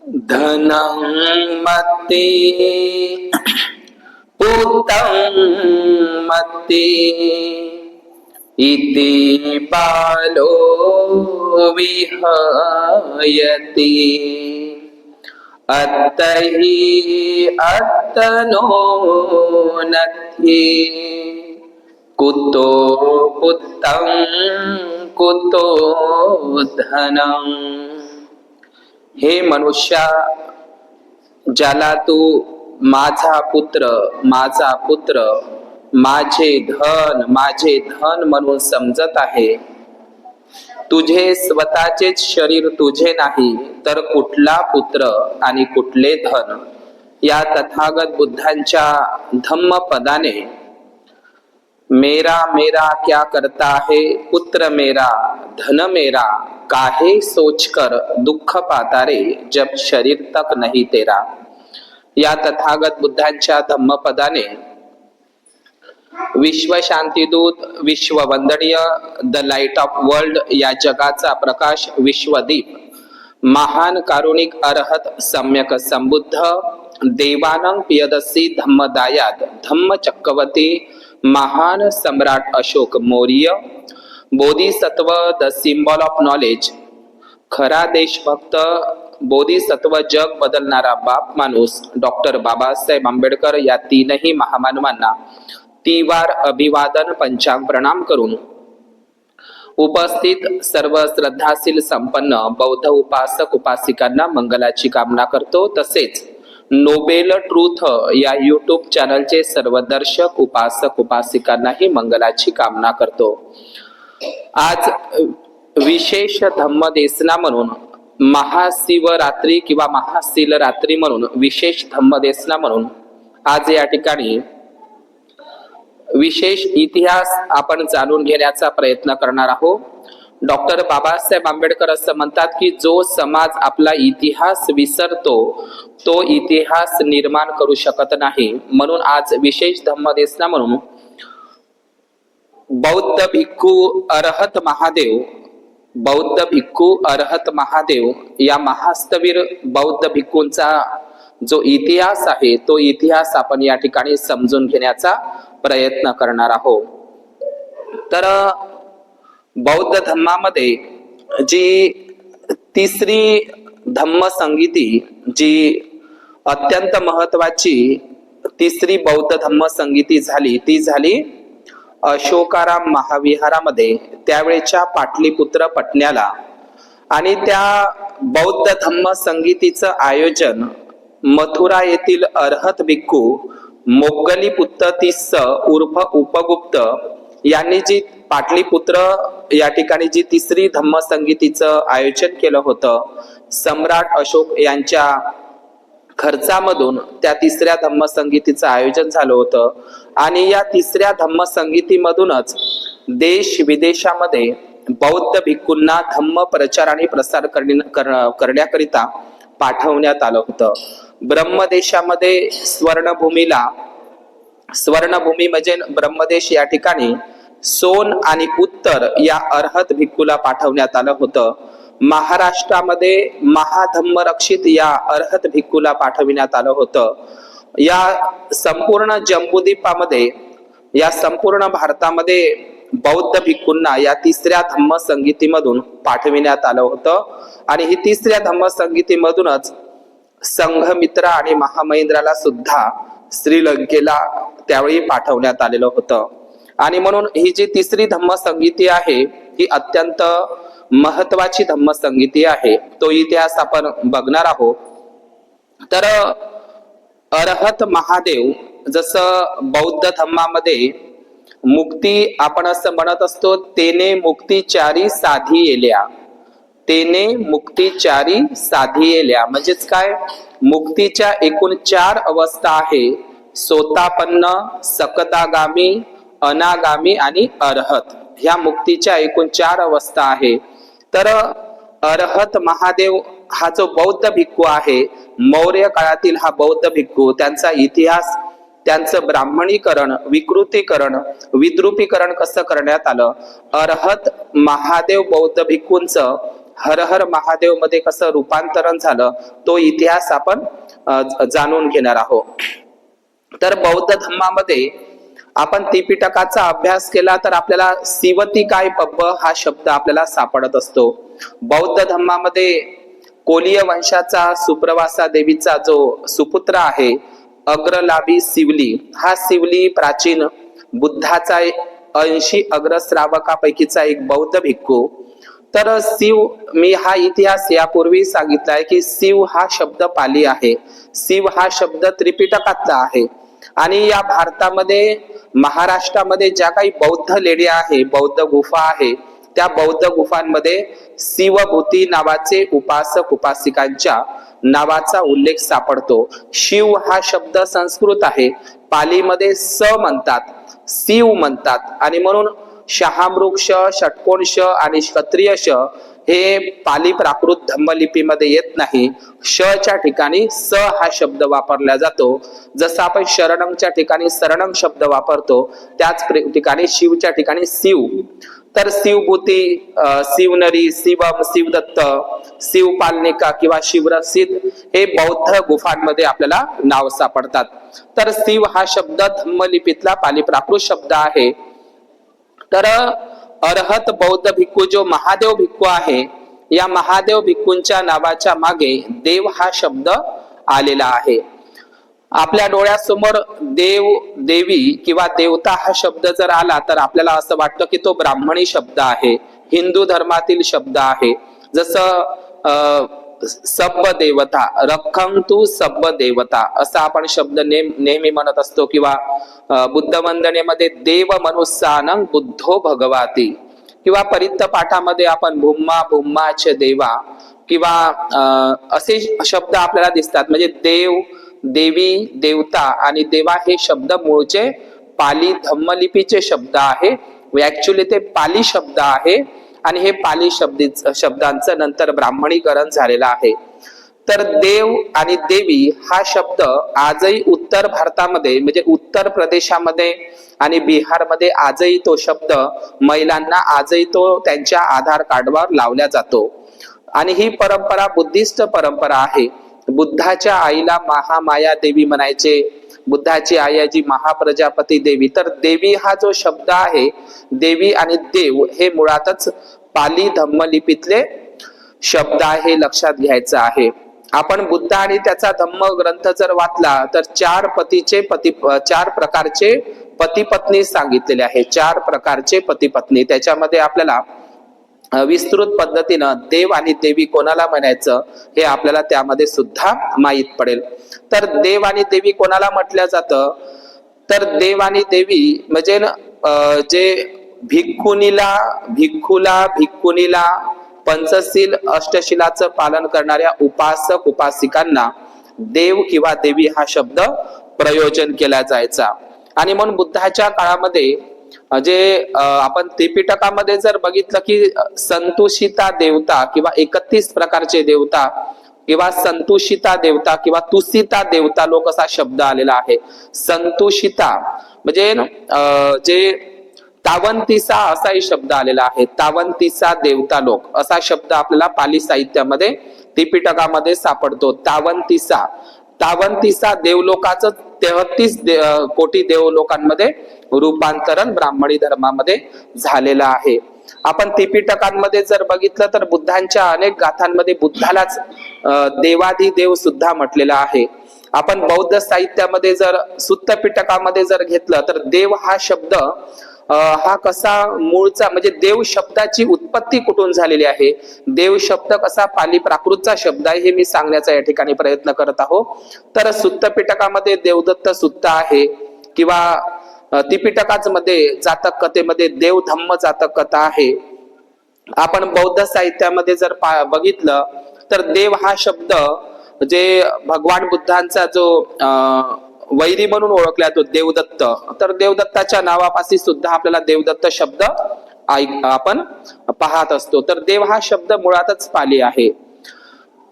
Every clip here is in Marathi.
धनं मत्ते पूतं मत्ते इति बालो विहयति अत्तहि अत्तनो नत्ये कुतो पुत्तं कुतो धनं। हे मनुष्या, ज्याला तू माझा पुत्र माझा पुत्र माझे धन म्हणून समजत आहे, तुझे स्वतःचेच शरीर तुझे नाही तर कुठला पुत्र आणि कुठले धन? या तथागत बुद्धांच्या धम्म पदाने मेरा मेरा क्या करता है, पुत्र मेरा धन मेरा, काहे सोचकर दुःख पाता रे, जब शरीर तक नहीं तेरा। या तथागत बुद्धांच्या धम्मपदाने विश्व शांतीदूत, विश्व वंदनीय, द लाईट ऑफ वर्ल्ड या जगाचा प्रकाश विश्वदीप, महान कारुणिक अरहत सम्यक संबुद्ध देवानं पियदसी धम्मदायाद धम्म चक्रवर्ती महान सम्राट Ashok Maurya, Bodhisattva the symbol of knowledge, खरा देशभक्त बोधिसत्व, जग बदलणारा बाप माणूस डॉक्टर बाबासाहेब आंबेडकर या तीनही महामानवांना तीवार अभिवादन पंचांग प्रणाम करून उपस्थित सर्व श्रद्धाशील संपन्न बौद्ध उपासक उपासिकांना मंगलाची कामना करतो। तसेच नोबेल ट्रूथ या यूट्यूब चॅनलचे सर्व दर्शक उपासक उपासिकांनाही मंगलाची कामना करतो। आज विशेष धम्मदेसना म्हणून महाशिवरात्री किंवा महाशील रात्री म्हणून विशेष धम्मदेसना म्हणून आज या ठिकाणी विशेष इतिहास आपण जाणून घेण्याचा प्रयत्न करणार आहोत। डॉक्टर बाबासाहेब आंबेडकर असं म्हणतात की जो समाज आपला इतिहास विसरतो तो इतिहास निर्माण करू शकत नाही। म्हणून आज विशेष धम्मदेसना म्हणून बौद्ध भिक्खू अरहत महादेव, बौद्ध भिक्खू अरहत महादेव या महास्तवीर बौद्ध भिक्खूंचा जो इतिहास आहे तो इतिहास आपण या ठिकाणी समजून घेण्याचा प्रयत्न करणार आहोत। तर बौद्ध धम्मामध्ये जी तिसरी धम्म संगीती, जी अत्यंत महत्वाची तिसरी बौद्ध धम्म संगीती झाली, ती झाली अशोकाराम महाविहारामध्ये त्यावेळेच्या पाटलीपुत्र पटण्याला। आणि त्या बौद्ध धम्म संगीतीचं आयोजन मथुरा येथील अरहत भिक्खू मोग्गलीपुत्र तिस्स उर्फ उपगुप्त यांनी जी पाटलीपुत्र या ठिकाणी जी तिसरी धम्म संगीतीचं आयोजन केलं होतं, सम्राट अशोक यांच्या खर्चामधून त्या तिसऱ्या धम्म संगीतीचं आयोजन झालं होतं। आणि या तिसऱ्या धम्म संगीतीमधूनच देश विदेशामध्ये बौद्ध भिक्खूंना धम्म प्रचार आणि प्रसार करण्याकरिता पाठवण्यात आलं होतं। ब्रह्मदेशामध्ये स्वर्णभूमी म्हणजे ब्रह्मदेश या ठिकाणी सोन आणि उत्तर या अरहत भिक्खूला पाठवण्यात आलं होतं। महाराष्ट्रामध्ये महाधम्म रक्षित या अरहत भिक्खूला पाठविण्यात आलं होतं। या संपूर्ण जम्बूद्वीपामध्ये, या संपूर्ण भारतामध्ये बौद्ध भिक्खूंना या तिसऱ्या धम्म संगीतीमधून पाठविण्यात आलं होतं। आणि ही तिसऱ्या धम्म संगीतीमधूनच संघमित्रा आणि महामहिंद्राला सुद्धा श्रीलंकेला त्यावेळी पाठवण्यात आलेलं होतं। आणि म्हणून ही जी तिसरी धम्म संगीती आहे ही अत्यंत महत्वाची धम्म संगीती आहे। तो इतिहास आपण बघणार आहोत। तर अरहत महादेव, जसं बौद्ध धम्मामध्ये मुक्ती आपण असं म्हणत असतो, तेने मुक्तीचारी साधी येल्या, तेने मुक्तीचारी साधी येल्या म्हणजेच काय, मुक्तीच्या एकूण 4 अवस्था आहे, सोतापन्न, सकतागामी, अनागामी आणि अरहत। ह्या मुक्तीच्या एकूण 4 अवस्था आहे। तर अरहत महादेव हा जो बौद्ध भिक्खू आहे, मौर्य काळातील हा बौद्ध भिक्खू, त्यांचा इतिहास, त्यांचं ब्राह्मणीकरण, विकृतीकरण, विद्रुपीकरण कसं करण्यात आलं, अरहत महादेव बौद्ध भिक्खूंचं हर हर महादेव मध्ये कसं रूपांतरण झालं तो इतिहास आपण जाणून घेणार आहोत. तर बौद्ध धर्मामध्ये आपण त्रिपिटकाचा अभ्यास केला तर आपल्याला सिवतिकाय पब्ब हा शब्द आपल्याला सापडत असतो. बौद्ध धर्मामध्ये कोलीय वंशाचा सुप्रवासा देवीचा जो सुपुत्र आहे अग्रलाभी सिवली, हा सिवली प्राचीन बुद्धाचा 80 अग्रश्रावकापैकीचा एक बौद्ध भिक्खू. तर शिव, मी हा इतिहास यापूर्वी सांगितलाय की शिव हा शब्द पाली आहे, शिव हा शब्द त्रिपिटकातला आहे. आणि या भारतामध्ये महाराष्ट्रामध्ये ज्या काही बौद्ध लेण्या आहे, बौद्ध गुफा आहे, त्या बौद्ध गुफांमध्ये शिवभूती नावाचे उपासक उपासिकांच्या नावाचा उल्लेख सापडतो. शिव हा शब्द संस्कृत आहे, पालीमध्ये स म्हणतात, शिव म्हणतात. आणि म्हणून शहामृक्ष, षटकोण आणि क्षत्रिय श हे पाली प्राकृत धम्मलिपीमध्ये येत नाही. च्या ठिकाणी स हा शब्द वापरला जातो. जसं आपण शरणंच्या ठिकाणी शरणं शब्द वापरतो त्याच ठिकाणी शिवच्या ठिकाणी शिव. तर शिवभूती, शिवनरी, शिवम, शिवदत्त, शिवपालनिका किंवा शिवरसिद हे बौद्ध गुफांमध्ये आपल्याला नाव सापडतात. तर शिव हा शब्द धम्मलिपीतला पाली प्राकृत शब्द आहे. तर अरहत बौद्ध भिक्खू जो महादेव भिक्खू आहे, या महादेव भिक्खूंच्या नावाच्या मागे देव हा शब्द आलेला आहे. आपल्या डोळ्यासमोर देव, देवी किंवा देवता हा शब्द जर आला तर आपल्याला असं वाटतं की तो ब्राह्मणी शब्द आहे, हिंदू धर्मातील शब्द आहे. जसं सब्ब देवता, रखं तू सब्ब देवता असा आपण शब्द नेहमी म्हणत असतो. किंवा बुद्ध वंदनेमध्ये देव मनुष्यानं बुद्धो भगवाती, किंवा परित्त पाठामध्ये आपण भूम्मा भूम्माच देवा किंवा असे शब्द आपल्याला दिसतात. म्हणजे देव, देवी, देवता आणि देवा हे शब्द मूळचे पाली धम्मलिपीचे शब्द आहे. ऍक्च्युली ते पाली शब्द आहे आणि हे पाली शब्दांचं नंतर ब्राह्मणीकरण झालेलं आहे. तर देव आणि देवी हा शब्द आजही उत्तर भारतामध्ये म्हणजे उत्तर प्रदेशामध्ये आणि बिहारमध्ये आजही तो शब्द महिलांना आजही तो त्यांच्या आधार कार्डवर लावला जातो. आणि ही परंपरा बुद्धिस्ट परंपरा आहे. बुद्धाच्या आईला महामाया देवी म्हणायचे, बुद्धाची आई आहे जी महाप्रजापती देवी. तर देवी हा जो शब्द आहे, देवी आणि देव हे मुळातच पाली धम्मलिपीतले शब्द आहे, लक्षात घ्यायचं आहे. आपण बुद्ध आणि त्याचा धम्म ग्रंथ जर वाचला तर चार प्रकारचे पती पत्नी सांगितलेले आहे. 4 प्रकारचे पती पत्नी. त्याच्यामध्ये आपल्याला विस्तृत पद्धतीनं देव आणि देवी कोणाला म्हणायचं हे आपल्याला त्यामध्ये सुद्धा माहीत पडेल. तर देव आणि देवी कोणाला म्हटलं जातं, तर देव आणि देवी म्हणजे जे भिक्खुनीला पंचशील अष्टशिलाचं पालन करणाऱ्या उपासक उपासिकांना देव किंवा देवी हा शब्द प्रयोजन केला जायचा. आणि म्हणून बुद्धाच्या काळामध्ये जे आपण त्रिपिटकामध्ये जर बघितलं की संतुषिता देवता किंवा 31 प्रकारचे देवता किंवा संतुषिता देवता किंवा तुसिता देवता लोक असा शब्द आलेला आहे. संतुषिता म्हणजे जे तावंतिसा असाही शब्द आलेला आहे. तावंतिसा देवता लोक असा शब्द आपल्याला पाली साहित्यामध्ये त्रिपिटकामध्ये सापडतो. तावंतिसा देवलोकाचं 33 कोटी देवलोकांमध्ये रूपांतरण ब्राह्मणी धर्मामध्ये झालेलं आहे. आपण त्रिपिटकांमध्ये जर बघितलं तर बुद्धांच्या अनेक गाथांमध्ये बुद्धालाच देवाधिदेव सुद्धा म्हटलेलं आहे. आपण बौद्ध साहित्यामध्ये जर सुत्त पिटकामध्ये जर घेतलं तर देव हा शब्द हा कसा मूळचा म्हणजे देव शब्दाची उत्पत्ती कुठून झालेली आहे, देव शब्द कसा पाली प्राकृतचा शब्द आहे हे मी सांगण्याचा या ठिकाणी प्रयत्न करत आहोत. तर सुत्त पिटकामध्ये देवदत्त सुत्त आहे किंवा त्रिपिटकाच मध्ये जातक कथेमध्ये देव धम्म जातक कथा आहे. आपण बौद्ध साहित्यामध्ये जर बघितलं तर देव हा शब्द जे भगवान बुद्धांचा जो वैरी म्हणून ओळखला तो देवदत्त, तर देवदत्ताच्या नावापाशी सुद्धा आपल्याला देवदत्त शब्द आपण पाहत असतो. तर देव हा शब्द मुळातच पाली आहे.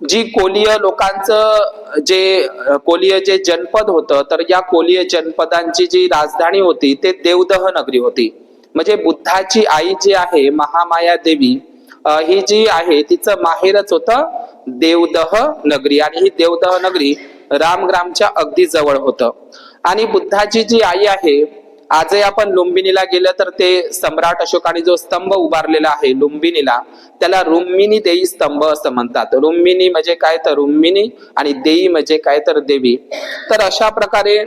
जी कोलीय लोकांचं कोलीय जे जनपद होतं, तर या कोलीय जनपदांची जी राजधानी होती ते देवदह नगरी होती. म्हणजे बुद्धाची आई जी आहे महामाया देवी, ही जी आहे तिचं माहेरच होतं देवदह नगरी, आणि ही देवदह नगरी रामग्रामच्या अगदी जवळ होतं. आणि बुद्धाची जी आई आहे, आजही आपण लुंबिनीला गेलं तर ते सम्राट अशोकाने जो स्तंभ उभारलेला आहे लुंबिनीला, त्याला रुक्मिणी देई स्तंभ असं म्हणतात. रुक्मिणी म्हणजे काय तर रुक्मिणी, आणि देई म्हणजे काय तर देवी. तर अशा प्रकारे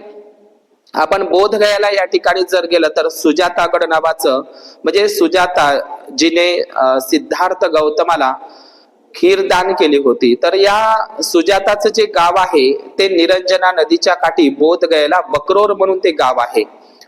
आपण बोधगयाला या ठिकाणी जर गेलं तर सुजातागड नावाचं, म्हणजे सुजाता जिने सिद्धार्थ गौतमाला खीरदान केली होती, तर या सुजाताचं जे गाव आहे ते निरंजना नदीच्या काठी बोधगयाला बकरोर म्हणून ते गाव आहे.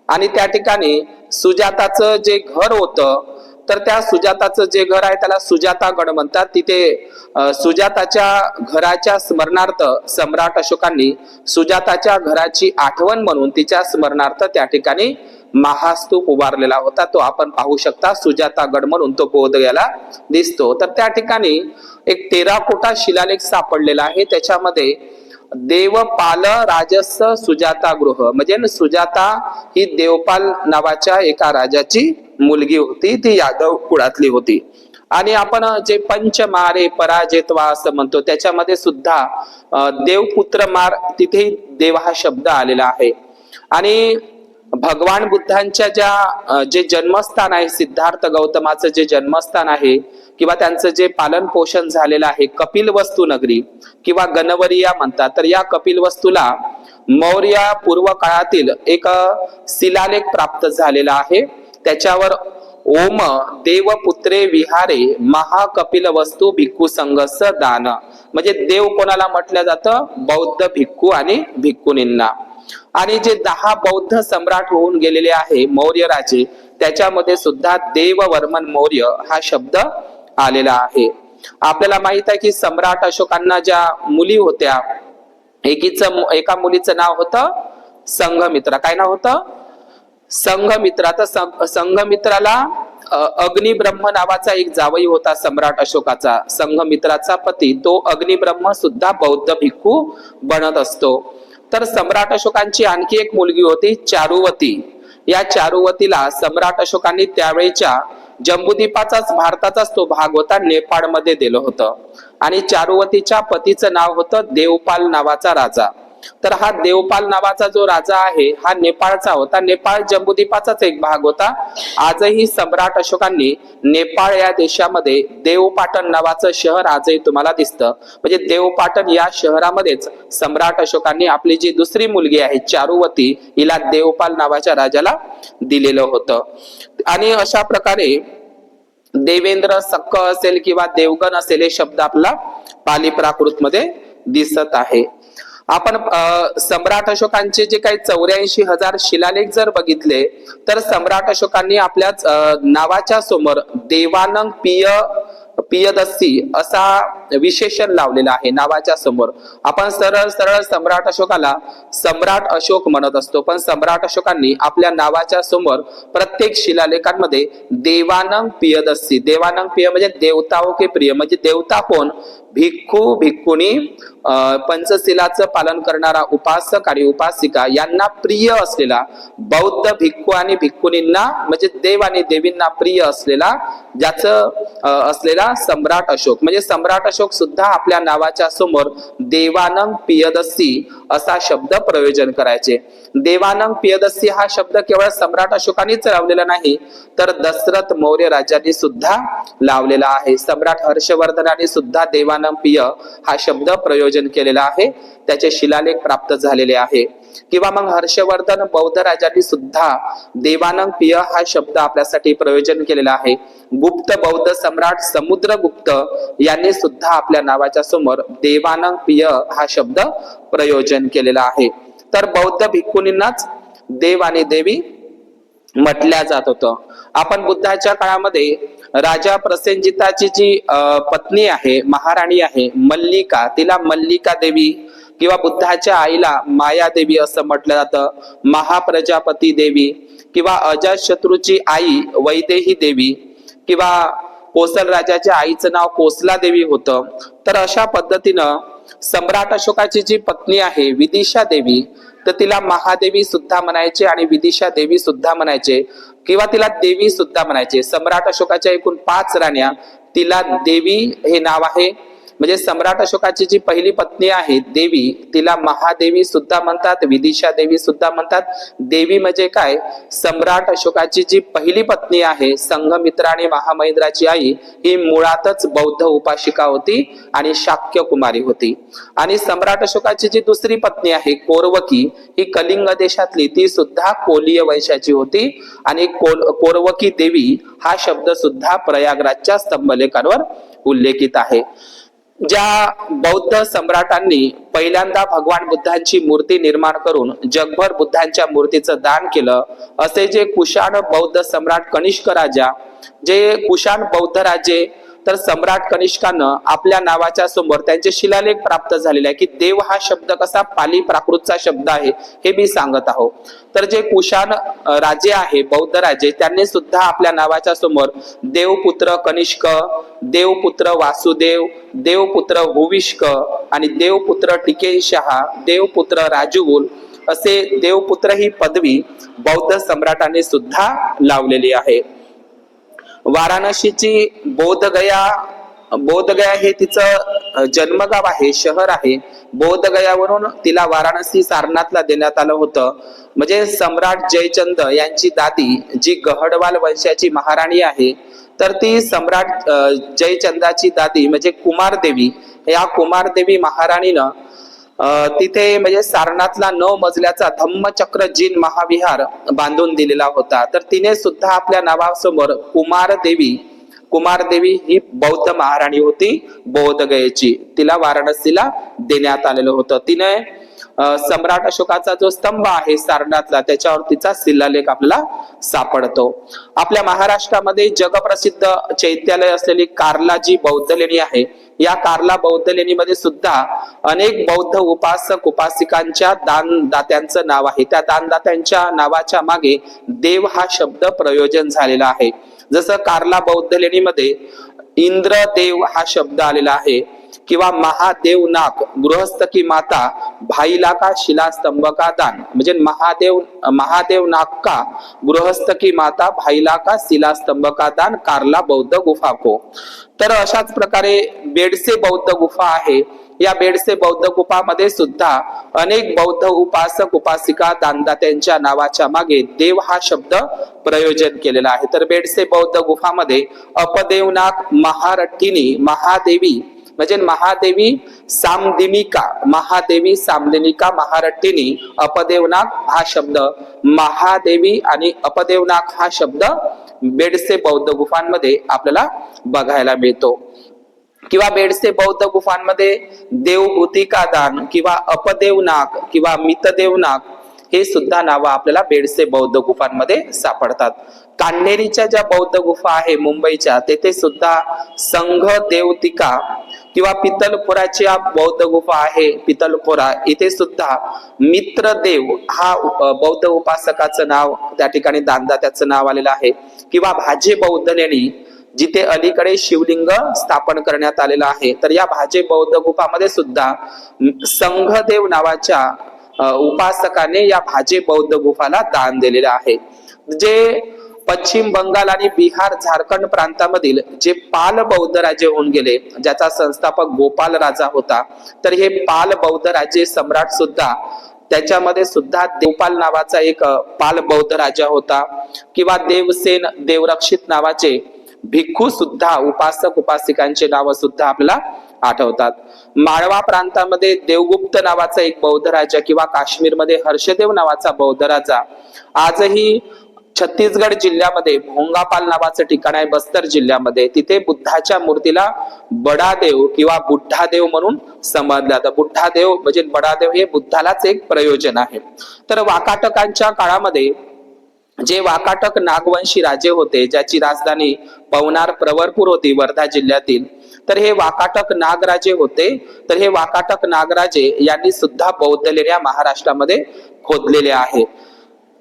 आणि त्या ठिकाणी सुजाताचं जे घर होतं, तर त्या सुजाताचं जे घर आहे त्याला सुजातागड म्हणतात. तिथे सुजाताच्या घराच्या स्मरणार्थ सम्राट अशोकांनी सुजाताच्या घराची आठवण म्हणून तिच्या स्मरणार्थ त्या ठिकाणी महास्तूप उभारलेला होता. तो आपण पाहू शकता, सुजातागड म्हणून तो बोधगयाला दिसतो. तर त्या ठिकाणी एक टेराकोटा शिलालेख सापडलेला आहे. त्याच्यामध्ये देवपाल राजस सुजाता गृह, म्हणजे सुजाता ही देवपाल नावाच्या एका राजाची मुलगी होती, ती यादव कुळातली होती. आणि आपण जे पंचमारे पराजेतवा असं म्हणतो, त्याच्यामध्ये सुद्धा देवपुत्र मार, तिथे देव हा शब्द आलेला आहे. आणि भगवान बुद्धांच्या जे जन्मस्थान आहे, सिद्धार्थ गौतमाचं जे जन्मस्थान आहे किंवा त्यांचं जे पालन पोषण झालेलं आहे, कपिलवस्तू नगरी किंवा गणवरिया म्हणतात. तर या कपिलवस्तूला मौर्य पूर्व काळातील एक शिलालेख प्राप्त झालेला आहे. त्याच्यावर ओम देवपुत्रे विहारे महाकपिल वस्तू भिक्खू संघस दान, म्हणजे देव कोणाला म्हटलं जातं, बौद्ध भिक्खू आणि भिक्खुनींना. आणि जे 10 बौद्ध सम्राट होऊन गेलेले आहे मौर्य राजे, त्याच्यामध्ये सुद्धा देववर्मन मौर्य हा शब्द आलेला आहे. आपल्याला माहित आहे की सम्राट अशोकांना ज्या मुली होत्या, एका मुलीचं नाव होतं संघमित्रा. काय नाव होतं? संघमित्रा. तर संघमित्राला अग्निब्रह्म नावाचा एक जावई होता सम्राट अशोकाचा. संघमित्राचा पती तो अग्निब्रह्म सुद्धा बौद्ध भिक्खू बनत असतो. तर सम्राट अशोकांची आणखी एक मुलगी होती चारुवती. या चारुवतीला सम्राट अशोकांनी त्यावेळेच्या जम्बूद्वीपाचाच, भारताचाच तो भाग होता, नेपाळमध्ये दिलं होतं. आणि चारुवतीच्या पतीचं नाव होतं देवपाल नावाचा राजा. तर हा देवपाल नावाचा जो राजा आहे हा नेपाळचा होता. नेपाळ जम्बूद्वीपाचाच एक भाग होता. आजही सम्राट अशोकांनी नेपाळ या देशामध्ये देवपाटण नावाचं शहर आजही तुम्हाला दिसतं. म्हणजे देवपाटण या शहरामध्येच सम्राट अशोकांनी आपली जी दुसरी मुलगी आहे चारुवती, हिला देवपाल नावाच्या राजाला दिलेलं होतं. आणि अशा प्रकारे देवेंद्र सक्क असेल किंवा देवगण असेल हे शब्द आपला पाली प्राकृत मध्ये दिसत आहे. आपण सम्राट अशोकांचे जे काही 84,000 शिलालेख जर बघितले तर सम्राट अशोकांनी आपल्याच नावाच्या समोर देवानंग पियदस्सी असा विशेषण लावलेला आहे नावाच्या समोर. आपण सरळ सरळ सम्राट अशोकाला सम्राट अशोक म्हणत असतो, पण सम्राट अशोकांनी आपल्या नावाच्या समोर प्रत्येक शिलालेखांमध्ये देवानंग पियदस्सी, देवानंग पिय म्हणजे देवताओं के प्रिय, म्हणजे देवता कोण, भिक्खू भिक्खुनी, पंचशिलाचं पालन करणारा उपासक आणि उपासिका यांना प्रिय असलेला, बौद्ध भिक्खू आणि भिक्खुनींना म्हणजे देव आणि देवींना प्रिय असलेला ज्याचं असलेला सम्राट अशोक. म्हणजे सम्राट अशोक सुद्धा आपल्या नावाच्या समोर देवानंग पियदस्सी असा शब्द प्रयोजन करायचे. देवानंग पियदस्सी हा शब्द केवळ सम्राट अशोकांनीच लावलेला नाही, तर दशरथ मौर्य राजांनी सुद्धा लावलेला आहे. सम्राट हर्षवर्धनाने सुद्धा देवानंग पिय हा शब्द प्रयोजन केलेला आहे. त्याचे शिलालेख प्राप्त झालेले आहे. किंवा मग हर्षवर्धन बौद्ध राजांनी सुद्धा देवानंग पिय हा शब्द आपल्यासाठी प्रयोजन केलेला आहे. गुप्त बौद्ध सम्राट समुद्रगुप्त यांनी सुद्धा आपल्या नावाच्या समोर देवानंग पिय हा शब्द प्रयोजन केलेला आहे. तर बौद्ध भिक्खुनींनाच देव आणि देवी म्हटल्या जात होतं. आपण बुद्धाच्या काळामध्ये राजा प्रसेनजिताची जी पत्नी आहे, महाराणी आहे मल्लिका, तिला मल्लिका देवी किंवा बुद्धाच्या आईला माया देवी असं म्हटलं जातं, महाप्रजापती देवी किंवा अजातशत्रूची आई वैदेही देवी किंवा कोसल राजाच्या आईचं नाव कोसला देवी होतं. तर अशा पद्धतीनं सम्राट अशोकाची जी पत्नी आहे विदिशा देवी, तर तिला महादेवी सुद्धा म्हणायचे आणि विदिशा देवी सुद्धा म्हणायचे. किंवा तिला देवी सुद्धा म्हणायचे. सम्राट अशोकाच्या एकूण 5 राण्या, तिला देवी हे नाव आहे. म्हणजे सम्राट अशोकाची जी पहिली पत्नी आहे देवी, तिला महादेवी सुद्धा म्हणतात, विदिशा देवी सुद्धा म्हणतात. देवी म्हणजे काय, सम्राट अशोकाची जी पहिली पत्नी आहे संघमित्रा आणि महामहिंद्राची आई, ही मुळातच बौद्ध उपासिका होती आणि शाक्य कुमारी होती. आणि सम्राट अशोकाची जी दुसरी पत्नी आहे कोरवकी, ही कलिंग देशातली, ती सुद्धा कोलीय वंशाची होती. आणि कोरवकी देवी हा शब्द सुद्धा प्रयागराजच्या स्तंभलेखांवर उल्लेखित आहे. ज्या बौद्ध सम्राटांनी पहिल्यांदा भगवान बुद्धांची मूर्ती निर्माण करून जगभर बुद्धांच्या मूर्तीचं दान केलं, असे जे कुशाण बौद्ध सम्राट कनिष्क राजा, जे कुशाण बौद्ध राजे, तर सम्राट कनिष्कानं आपल्या नावाच्या समोर त्यांचे शिलालेख प्राप्त झालेले आहे की देव हा शब्द कसा पाली प्राकृतचा शब्द आहे हे मी सांगत आहो. तर जे कुशाण राजे आहे बौद्ध राजे, त्यांनी सुद्धा आपल्या नावाच्या समोर देवपुत्र कनिष्क, देवपुत्र वासुदेव, देवपुत्र हुविष्क आणि देवपुत्र टिकेशहा, देवपुत्र राजुल असे देवपुत्र ही पदवी बौद्ध सम्राटांनी सुद्धा लावलेली आहे. वाराणसीची बोधगया हे तिचं जन्मगाव आहे, शहर आहे. बोधगयावरून तिला वाराणसी सारनाथला देण्यात आलं होतं. म्हणजे सम्राट जयचंद यांची दादी जी गहडवाल वंशाची महाराणी आहे, तर ती सम्राट जयचंदाची दादी म्हणजे कुमारदेवी, या कुमारदेवी महाराणीनं तिथे म्हणजे सारनाथला 9 मजल्याचा धम्मचक्र जीन महाविहार बांधून दिलेला होता. तर तिने सुद्धा आपल्या नावासमोर कुमारदेवी ही बौद्ध महाराणी होती बोधगयेची, तिला वाराणसीला देण्यात आलेलं होतं. तिने सम्राट अशोकाचा जो स्तंभ आहे सारनाथला, त्याच्यावर तिचा शिलालेख आपल्याला सापडतो. आपल्या महाराष्ट्रामध्ये जगप्रसिद्ध चैत्यालय असलेली कार्ला जी बौद्ध लेणी आहे, या कार्ला बौद्ध लेणीमध्ये सुद्धा अनेक बौद्ध उपासक उपासिकांच्या दानदात्यांचं नाव आहे. त्या दानदात्यांच्या नावाच्या मागे देव हा शब्द प्रयोजन झालेला आहे. जसं कार्ला बौद्ध लेणीमध्ये इंद्रदेव हा शब्द आलेला आहे, किंवा महादेवनाक गृहस्थ की माता भाईला का शिलास्तंभ का दान, म्हणजे महादेवनाक का गृहस्थ की माता भाईला का शिलास्तंभ का दान कार्ला बौद्ध गुफा को. तर अशाच प्रकारे बेडसे बौद्ध गुफा आहे. या बेडसे बौद्ध गुफामध्ये सुद्धा अनेक बौद्ध उपासक उपासिका दानदात्यांच्या नावाच्या मागे देव हा शब्द प्रयोजन केलेला आहे. तर बेडसे बौद्ध गुफामध्ये अपदेवनाक महारठ्ठिनी महादेवी म्हणजे महादेवी सामदिनिका महारठ्ठिनी अपदेवनाक हा शब्द, महादेवी आणि अपदेवनाक हा शब्द बेडसे बौद्ध गुफांमध्ये आपल्याला बघायला मिळतो. किंवा बेडसे बौद्ध गुफांमध्ये देवभूतिका दान किंवा अपदेवनाक किंवा मितदेवनाक हे सुद्धा नावं आपल्याला बेडसे बौद्ध गुफांमध्ये सापडतात. कान्हेरीच्या ज्या बौद्ध गुफा आहे मुंबईच्या, तेथे सुद्धा संघ देवतिका किंवा पितलखोराची बौद्ध गुफा आहे पितलखोरा, इथे सुद्धा मित्रदेव हा बौद्ध उपासकाचं नाव त्या ठिकाणी दानदात्याचं नाव आलेलं आहे. किंवा भाजे बौद्ध लेणी जिथे अलीकडे शिवलिंग स्थापन करण्यात आलेलं आहे, तर या भाजे बौद्ध गुफामध्ये सुद्धा संघदेव नावाच्या उपासकाने या भाजे बौद्ध गुफाला दान दिलेलं आहे. जे पश्चिम बंगाल आणि बिहार झारखंड प्रांतामधील जे पाल बौद्ध राजे होऊन गेले, ज्याचा संस्थापक गोपाल राजा होता, तर हे पाल बौद्ध राजे सम्राट सुद्धा, त्याच्यामध्ये सुद्धा देवपाल नावाचा एक पाल बौद्ध राजा होता. किंवा देवसेन देवरक्षित नावाचे भिक्खू सुद्धा उपासक उपासिकांचे नाव सुद्धा आपल्याला आठवतात. माळवा प्रांतामध्ये देवगुप्त नावाचा एक बौद्ध राजा किंवा काश्मीरमध्ये हर्षदेव नावाचा बौद्ध राजा. आजही छत्तीसगड जिल्ह्यामध्ये भोंगापाल नावाचं ठिकाण आहे बस्तर जिल्ह्यामध्ये, तिथे बुद्धाच्या मूर्तीला बडादेव किंवा बुड्ढादेव म्हणून समजलं जातं. बुड्ढादेव म्हणजे बडादेव हे बुद्धालाच एक प्रयोजन आहे. तर वाकाटकांच्या काळामध्ये जे वाकाटक नागवंशी राजे होते, ज्याची राजधानी पवनार प्रवरपूर होती वर्धा जिल्ह्यातील, तर हे वाकाटक नागराजे होते. तर हे वाकाटक नागराजे यांनी सुद्धा बौद्ध लेण्या महाराष्ट्रामध्ये खोदलेल्या आहे.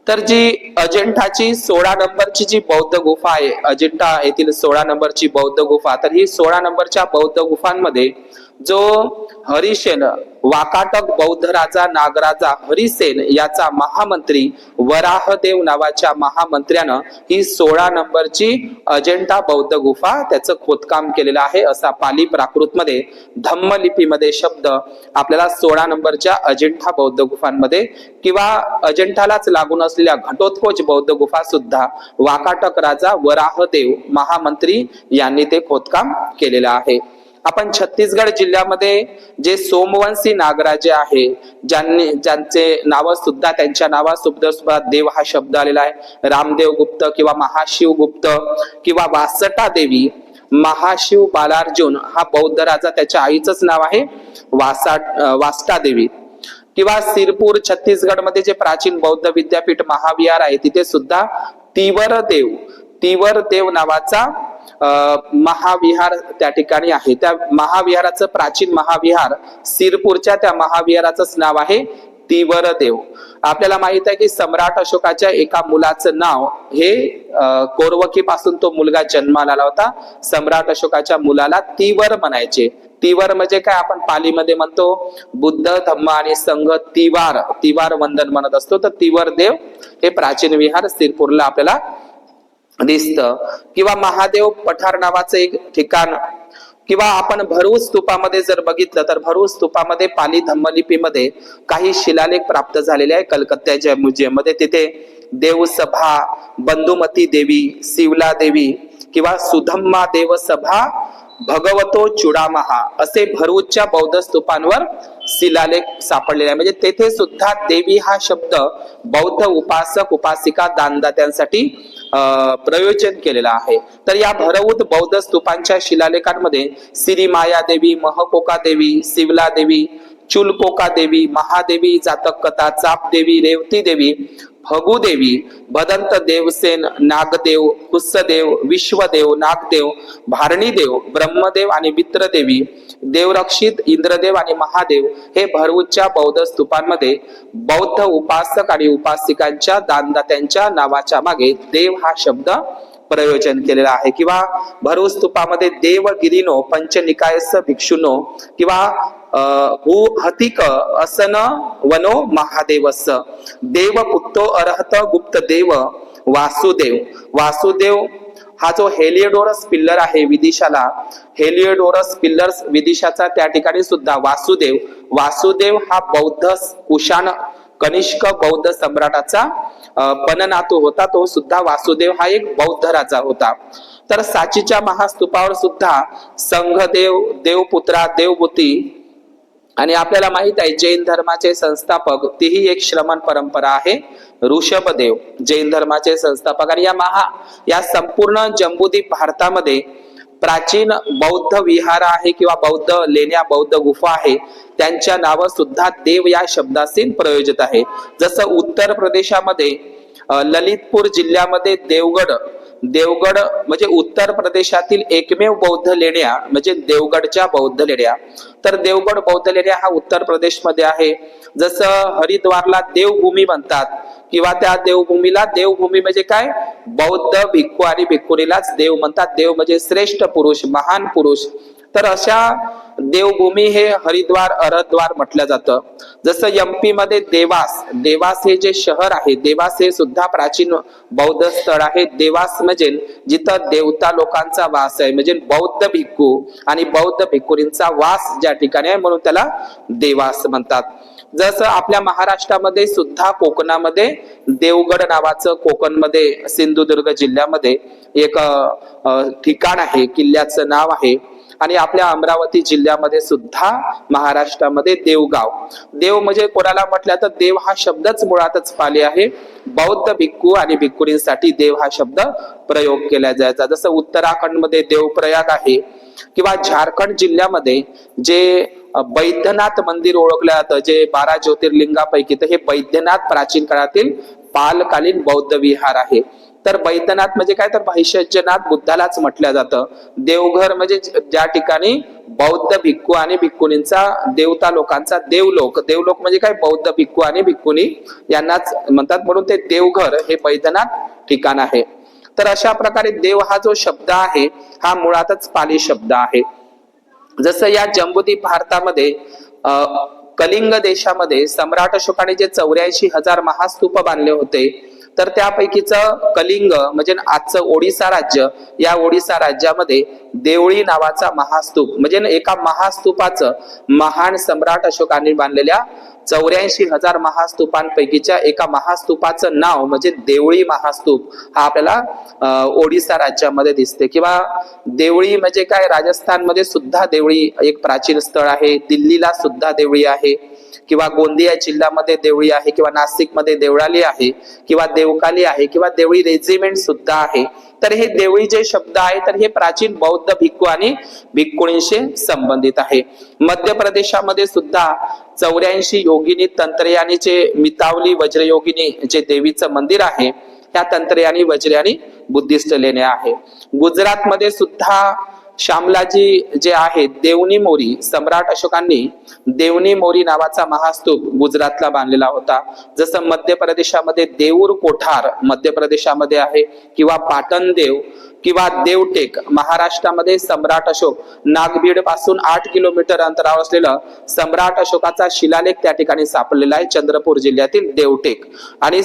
तर जी अजिंठाची 16 नंबरची जी बौद्ध गुफा आहे, अजिंठा येथील 16 नंबरची बौद्ध गुफा, तर ही 16 नंबरच्या बौद्ध गुफांमध्ये जो हरिसेन वाकाटक बौद्ध राजा नागराजा हरिसेन याचा महामंत्री वराहदेव नावाच्या महामंत्र्यानं ही 16 नंबरची अजंठा बौद्ध गुफा त्याचं खोदकाम केलेलं आहे असा पाली प्राकृतमध्ये धम्मलिपीमध्ये शब्द आपल्याला 16 नंबरच्या अजंठा बौद्ध गुफांमध्ये किंवा अजंठालाच लागून असलेल्या घटोत्कोच बौद्ध गुफा सुद्धा वाकाटक राजा वराहदेव महामंत्री यांनी ते खोदकाम केलेलं आहे. आपण छत्तीसगड जिल्ह्यामध्ये जे सोमवंशी नागराजे आहे ज्यांचे नाव सुद्धा त्यांच्या नावासोबत देव हा शब्द आलेला आहे. रामदेव गुप्त किंवा महाशिव गुप्त किंवा वासटा देवी, महाशिव बालार्जुन हा बौद्ध राजा त्याच्या आईचंच नाव आहे वासटा देवी. किंवा सिरपूर छत्तीसगड मध्ये जे प्राचीन बौद्ध विद्यापीठ महाविहार आहे तिथे सुद्धा तीवर देव नावाचा महाविहार त्या ठिकाणी आहे. त्या महाविहाराचं प्राचीन महाविहार सिरपूरच्या त्या महाविहाराचंच नाव आहे तीवर देव. आपल्याला माहित आहे की सम्राट अशोकाच्या एका मुलाचं नाव हे कोरवकी पासून तो मुलगा जन्माला आला होता. सम्राट अशोकाच्या मुलाला तीवर म्हणायचे. तीवर म्हणजे काय आपण पालीमध्ये म्हणतो बुद्ध धम्म आणि संघ तिवार वंदन म्हणत असतो. तर तीवर देव हे प्राचीन विहार सिरपूरला आपल्याला दिसत. किंवा महादेव पठार नावाचं एक ठिकाण किंवा आपण भरूच स्तूपामध्ये जर बघितलं तर भरूच स्तूपामध्ये पाली धम्मलिपीमध्ये काही शिलालेख प्राप्त झालेले आहे. कलकत्त्याच्या म्युझियम मध्ये तिथे देवसभा, बंधुमती देवी, शिवला देवी किंवा सुधम्मा देवसभा, भगवतो चुडामहा असे भरूचच्या बौद्ध स्तूपांवर शिलालेख सापडलेले आहे. म्हणजे तेथे सुद्धा देवी हा शब्द बौद्ध उपासक उपासिका दानदात्यांसाठी प्रयोजन केलेला आहे. तर या भरवूत बौद्ध स्तूपांच्या शिलालेखांमध्ये श्री माया देवी, महकोका देवी, शिवला देवी, चुलकोका देवी, महादेवी, जातक कथा, चाप देवी, रेवती देवी, भगुदेवी, भदंत देवसेन, नागदेव, कुस्सदेव, विश्वदेव, नागदेव, भारणीदेव, ब्रह्मदेव आणि मित्रदेवी, देवरक्षित, इंद्रदेव आणि महादेव हे भरूचच्या बौद्ध स्तूपांमध्ये बौद्ध उपासक आणि उपासिकांच्या दानदात्यांच्या नावाच्या मागे देव हा शब्द प्रयोजन केलेला आहे. किंवा भरूच स्तूपामध्ये देवगिरीनो पंचनिकायस भिक्षुनो किंवा हु हतिक असन वनो महादेवस, देवपुत्तो अर्हत गुप्त देव वासुदेव हा जो हेलिओडोरस पिल्लर आहे विदिशाला, हेलिओडोरस पिल्लर्स विदिशाचा त्या ठिकाणी सुद्धा वासुदेव हा बौद्ध कुशाण कनिष्क बौद्ध सम्राटाचा पणनातू होता. तो सुद्धा वासुदेव हा एक बौद्ध राजा होता. तर सांचीच्या महास्तूपावर सुद्धा संघदेव, देवपुत्रा, देवभूती आणि आपल्याला माहित आहे जैन धर्माचे संस्थापक तीही एक श्रमण परंपरा आहे ऋषभदेव, जैन धर्माचे संस्थापक. आणि या संपूर्ण जम्बूद्वीप भारतामध्ये प्राचीन बौद्ध विहार आहे किंवा बौद्ध लेण्या, बौद्ध गुफा आहे त्यांच्या नाव सुद्धा देव या शब्दाशी प्रयोजित आहे. जसं उत्तर प्रदेशामध्ये ललितपूर जिल्ह्यामध्ये देवगड म्हणजे उत्तर प्रदेशातील एकमेव बौद्ध लेण्या म्हणजे देवगडच्या बौद्ध लेण्या. तर देवगड बौद्ध लेण्या हा उत्तर प्रदेशमध्ये आहे. जसं हरिद्वारला देवभूमी म्हणतात किंवा त्या देवभूमीला देवभूमी म्हणजे काय बौद्ध भिक्खू आणि भिक्खुनीलाच देव म्हणतात. देव म्हणजे श्रेष्ठ पुरुष, महान पुरुष. तर अशा देवभूमी हे हरिद्वार अरद्वार म्हटलं जातं. जसं एमपी मध्ये देवास हे जे शहर आहे, देवास हे सुद्धा प्राचीन बौद्ध स्थळ आहे. देवास म्हणजे जिथं देवता लोकांचा वास आहे, म्हणजे बौद्ध भिक्खू आणि बौद्ध भिक्खुनींचा वास ज्या ठिकाणी आहे म्हणून त्याला देवास म्हणतात. जसं आपल्या महाराष्ट्रामध्ये सुद्धा कोकणामध्ये देवगड नावाचं कोकणमध्ये सिंधुदुर्ग जिल्ह्यामध्ये एक ठिकाण आहे, किल्ल्याचं नाव आहे. आणि आपल्या अमरावती जिल्ह्यामध्ये सुद्धा महाराष्ट्रामध्ये देवगाव, देव म्हणजे कोणाला म्हटलं तर देव हा शब्दच मुळातच पाली आहे. बौद्ध भिक्खू आणि भिक्खुनींसाठी देव हा शब्द प्रयोग केला जायचा. जसं उत्तराखंड मध्ये देवप्रयाग आहे किंवा झारखंड जिल्ह्यामध्ये जे बैद्यनाथ मंदिर ओळखलं जातं, जे 12 ज्योतिर्लिंगापैकी, तर हे बैद्यनाथ प्राचीन काळातील पालकालीन बौद्ध विहार आहे. तर बैद्यनाथ म्हणजे काय तर भैषज्यनाथ बुद्धालाच म्हटलं जातं. देवघर म्हणजे ज्या ठिकाणी बौद्ध भिक्खू आणि भिक्खुनींचा देवता लोकांचा देवलोक म्हणजे काय बौद्ध भिक्खू आणि भिक्खुनी यांनाच म्हणतात, म्हणून ते देवघर हे बैद्यनाथ ठिकाण आहे. तर अशा प्रकारे देव हा जो शब्द आहे हा मुळातच पाली शब्द आहे. जसं या जम्बूद्वीप भारतामध्ये कलिंग देशामध्ये सम्राट अशोकाने जे 84,000 महास्तूप बांधले होते, तर त्यापैकीच कलिंग म्हणजे आजचं ओडिसा राज्य, या ओडिसा राज्यामध्ये देवळी नावाचा महास्तूप म्हणजे एका महास्तूपाचं महान सम्राट अशोकाने बांधलेल्या 84,000 महास्तूपांपैकीच्या एका महास्तूपाचं नाव म्हणजे देवळी महास्तूप हा आपल्याला ओडिसा राज्यामध्ये दिसते। किंवा देवळी म्हणजे काय, राजस्थानमध्ये सुद्धा देवळी एक प्राचीन स्थळ आहे, दिल्लीला सुद्धा देवळी आहे, किंवा गोंदिया जिल्ह्यामध्ये देवळी आहे, किंवा नाशिकमध्ये देवळाली आहे, किंवा देवकाली आहे, किंवा देवळी रेजिमेंट सुद्धा आहे। तर हे देवळी जे शब्द आहे तर हे प्राचीन बौद्ध भिक्खू आणि भिक्खुणींशी संबंधित आहे। मध्य प्रदेशामध्ये सुद्धा 84 योगिनी तंत्रयानीचे मितावली वज्रयोगिनी जे देवीचं मंदिर आहे, ह्या तंत्रयानी वज्रयानी बुद्धिस्ट लेण्या आहे। गुजरातमध्ये सुद्धा शामलाजी जे आहे देवनी मोरी, सम्राट अशोकांनी देवनी मोरी नावाचा महास्तूप गुजरातला बांधलेला होता। जसं मध्य प्रदेशामध्ये देऊर कोठार मध्य प्रदेशामध्ये आहे, किंवा पाटण देव किंवा देवटेक महाराष्ट्रामध्ये सम्राट अशोक, नागभीड पासून 8 किलोमीटर अंतरावर असलेलं सम्राट अशोकाचा शिलालेख त्या ठिकाणी सापडलेला आहे, चंद्रपूर जिल्ह्यातील देवटेक। आणि